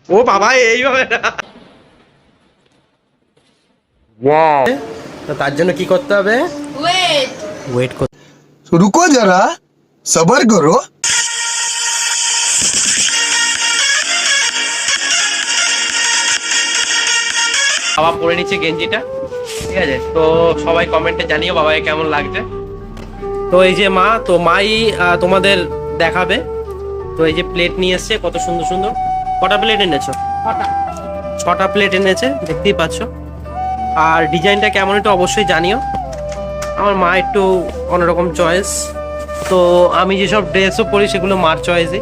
ও বাবা এইভাবে না। वाह তো তার জন্য কি করতে হবে? ওয়েট। ওয়েট করতে। रुको जरा सबर करो। বাবা পরে নিচ্ছে গেঞ্জিটা, ঠিক আছে? তো সবাই কমেন্টে জানিও বাবাকে কেমন লাগছে। তো এই যে মা, তো মাই তোমাদের দেখাবে। তো এই যে প্লেট নিয়ে এসছে, কত সুন্দর সুন্দর। কটা প্লেট এনেছো? 6টা প্লেট এনেছে, দেখতেই পাচ্ছ। আর ডিজাইনটা কেমন একটু অবশ্যই জানিও। আমার মা একটু অন্যরকম চয়েস, তো আমি যেসব ড্রেসও পরি সেগুলো মার চয়েসই।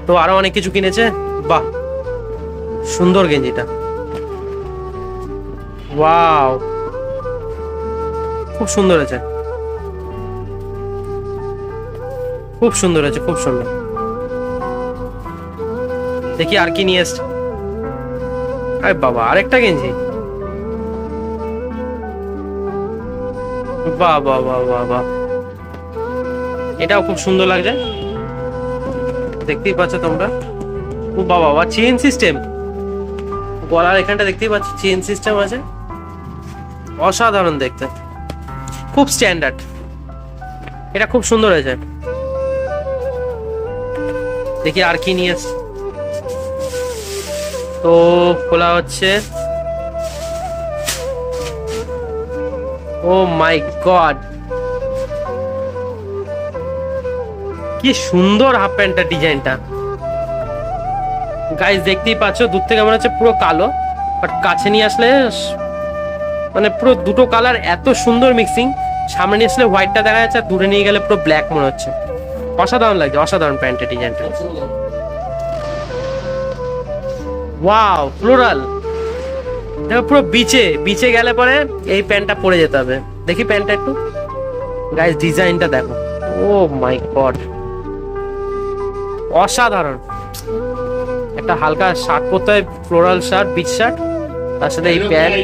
তো আরো অনেক কিছু কিনেছে। বাহ, সুন্দর গেঞ্জিটা, ওয়াও, খুব সুন্দর হয়েছে, খুব সুন্দর হয়েছে, খুব সুন্দর। দেখি আর কি নিয়ে এসছে। আরে বাবা, আরেকটা গেঞ্জি, বাহ বাহ বাহ বাহ বাহ, এটাও খুব সুন্দর লাগছে, দেখতেই পাচ্ছ তোমরা। ও বাবা বাবা, চেইন সিস্টেম, গলার এখানটা দেখতেই পাচ্ছ চেইন সিস্টেম আছে, অসাধারণ দেখতে, খুব স্ট্যান্ডার্ড। এটা খুব সুন্দর হয়েছে। দেখি আর কি নিয়ে এসছে। তো খোলা হচ্ছে। ও মাই গড, কি সুন্দর হাফ প্যান্টটা, ডিজাইনটা গাইস দেখতেই পাচ্ছ। দূর থেকে মনে হচ্ছে পুরো কালো, বাট কাছে নিয়ে আসলে মানে পুরো দুটো কালার এত সুন্দর মিক্সিং। সামনে নিয়ে আসলে হোয়াইটটা দেখা যাচ্ছে, আর দূরে নিয়ে গেলে পুরো ব্ল্যাক মনে হচ্ছে। অসাধারণ লাগছে, অসাধারণ প্যান্টের ডিজাইনটা। ওয়াও, ফ্লোরাল, দেখো পুরো বিচে বিচে গেলে পরে এই প্যান্টটা পরে যেতে হবে। দেখি প্যান্টটা একটু গাইস, ডিজাইনটা দেখো, ও মাই গড, অসাধারণ। একটা হালকা শার্ট পরতে হয়, ফ্লোরাল শার্ট, বিচ শার্ট, তার সাথে এই প্যান্ট।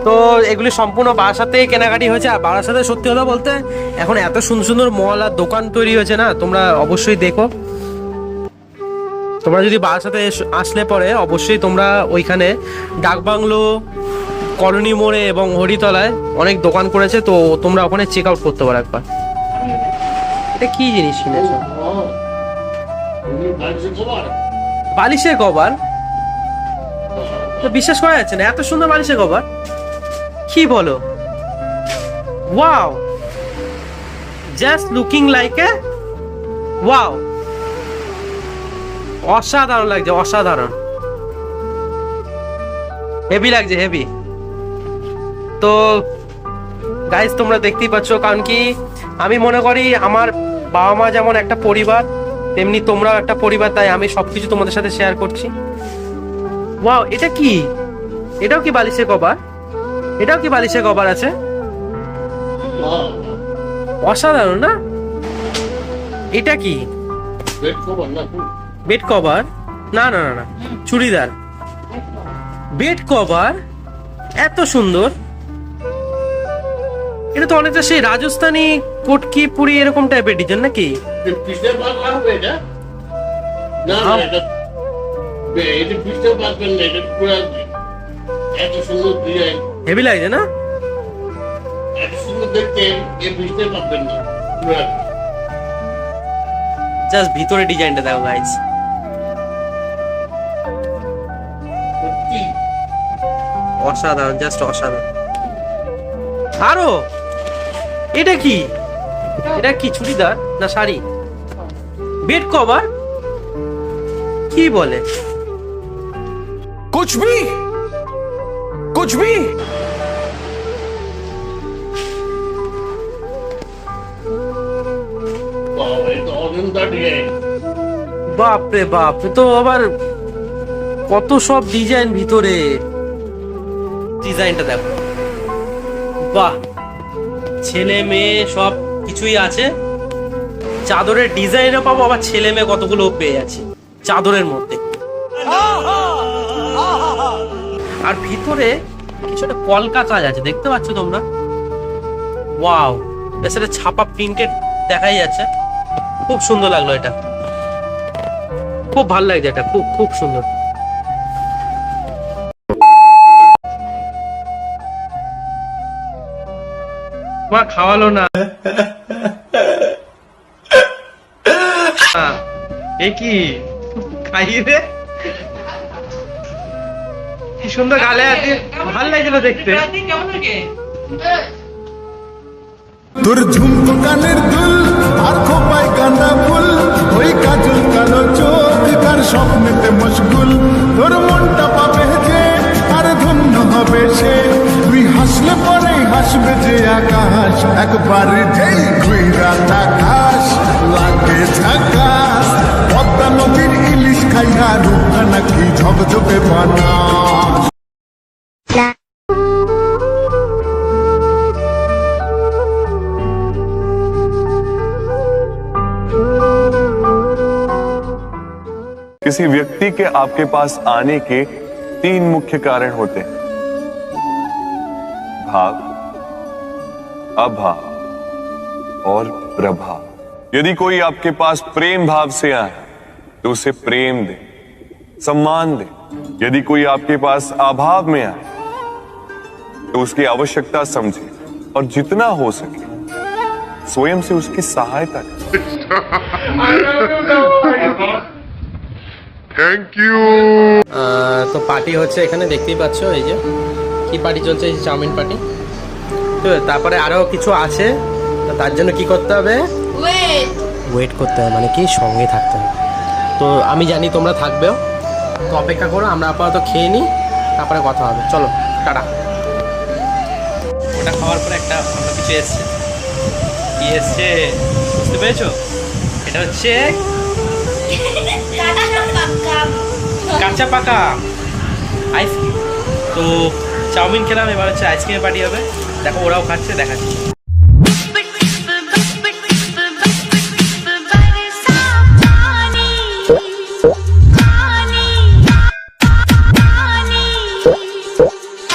তো এগুলি সম্পূর্ণ বারাসাতে কেনাকাটি হয়েছে। আর বারাসাতে সত্যি কথা বলতে এখন এত সুন্দর সুন্দর মল আর দোকান তৈরি হয়েছে না, তোমরা অবশ্যই দেখো। তোমরা যদি বারাসাতে আসলে পরে অবশ্যই তোমরা ওইখানে ডাকবাংলো, কলোনি মোড়ে এবং হরিতলায় অনেক দোকান করেছে, তো তোমরা ওখানে চেক আউট করতে পারো একবার। এটা কি জিনিস কিনেছো? বালিশের কভার? তো বিশ্বাস করা যাচ্ছে না, এত সুন্দর বালিশের কভার, কি বলো? Wow, just looking like a wow, অসাধারণ লাগছে, অসাধারণ, হেভি লাগছে, হেভি। তো গাইস তোমরা দেখতেই পাচ্ছ, কারণ কি আমি মনে করি আমার বাবা মা যেমন একটা পরিবার, তেমনি তোমরাও একটা পরিবার, তাই আমি সবকিছু তোমাদের সাথে শেয়ার করছি। ওয়াও, এটা কি? এটাও কি বালিশের কভার? এটাও কি বালিশের কভার আছে? অসাধারণ না? এটা কি বেড কভার? না না না না, চুড়িদার। বেড কভার এত সুন্দর, এটা তো অনেকটা সেই রাজস্থানী কটকি পুরি এরকম টাইপের ডিজাইন নাকি? হেভি লাগছে না? জাস্ট ভিতরে ডিজাইনটা দেখো গাইস, অসাধারণ, জাস্ট অসাধারণ। আরো এটা কি? এটা কি চুড়িদার না শাড়ি? Bed cover? কি বলে? कुछ भी कुछ भी বাপ রে বাপ, তো আবার কত সব ডিজাইন ভিতরে। ডিজাইনটা দেখো, বাহ, ছেলে মেয়ে সব কিছুই আছে। চাদরের ডিজাইনও পাবো, আবার ছেলে মেয়ে কতগুলো পেয়ে যাচ্ছে চাদরের মধ্যে। আর ভিতরে কিছু একটা কলকা কাজ আছে, দেখতে পাচ্ছ তোমরা? ওয়াও, এর সাথে ছাপা প্রিন্টেড দেখাই যাচ্ছে, খুব সুন্দর লাগলো এটা, খুব ভালো লাগছে এটা, খুব খুব সুন্দর। মা খাওয়ালো না। এ কি খাইয়ে রে, কি সুন্দর গালে আছে, ভালো লাগছিল দেখতে। তোর ঝুমকো কানের দুল আর খোপায় কান্দা ফুল, ওই কাজল কালো চোখ কার স্বপ্নেতে মশগুল, তোর মনটা পাবে যে আর ধন্য হবে সে, তুই হাসলে পরে হাসবে যে আকাশ, একবার যেই ঘুইরা তাকাস লাগে ঝাকাস, পদ্মা নদীর ইলিশ খাইয়া রূপটা নাকি ঝকঝকে বানাস। किसी व्यक्ति के आपके पास आने के 3 मुख्य कारण होते हैं, भाव, अभाव और प्रभाव। यदि कोई आपके पास प्रेम भाव से आए तो उसे प्रेम दे, सम्मान दे। यदि कोई आपके पास अभाव में आए तो उसकी आवश्यकता समझे और जितना हो सके स्वयं से उसकी सहायता करें। তো পার্টি হচ্ছে এখানে, দেখতেই পাচ্ছ এই যে কি পার্টি চলছে, এই চাউমিন পার্টি। তো তারপরে আরো কিছু আছে, তো তার জন্য কি করতে হবে, ওয়েট করতে হবে, মানে কি সঙ্গে থাকতে হবে। তো আমি জানি তোমরা থাকবেও, তো অপেক্ষা করো, আমরা আপাতত খেয়ে নিই, তারপরে কথা হবে। চলো টাটা। ওটা খাওয়ার পরে একটা অন্য কিছু এসছে, কি এসছে বুঝতে পেরেছো? এটা হচ্ছে কাঁচা পাকা আইসক্রিম। তো চাউমিন খেলাম, এবার হচ্ছে আইসক্রিমের পার্টি হবে। দেখো ওরাও খাচ্ছে, দেখাচ্ছি।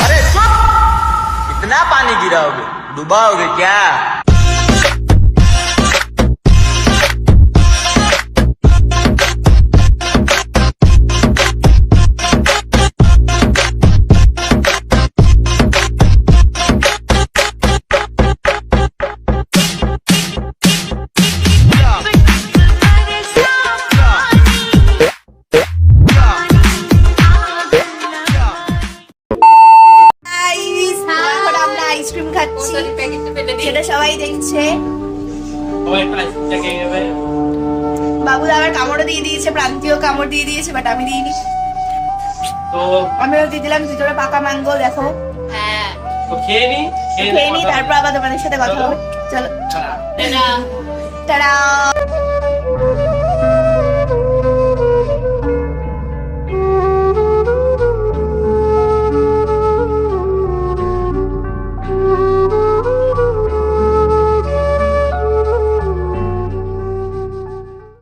अरे इतना पानी गिराओगे, डुबाओगे क्या? এখন আমরা আইসক্রিম খাচ্ছি, সেটা সবাই দেখছে। বাবু আবার কামড়ও দিয়ে দিয়েছে, প্রান্তীয় কামড় দিয়ে দিয়েছে, বাট আমি দিইনি। তো আমিও দিয়ে দিলাম দুটোটা পাকা ম্যাঙ্গো। দেখো তো খেয়ে নি, খেয়ে নি, তারপর আবার তোমাদের সাথে কথা হবে। চলো টাটা।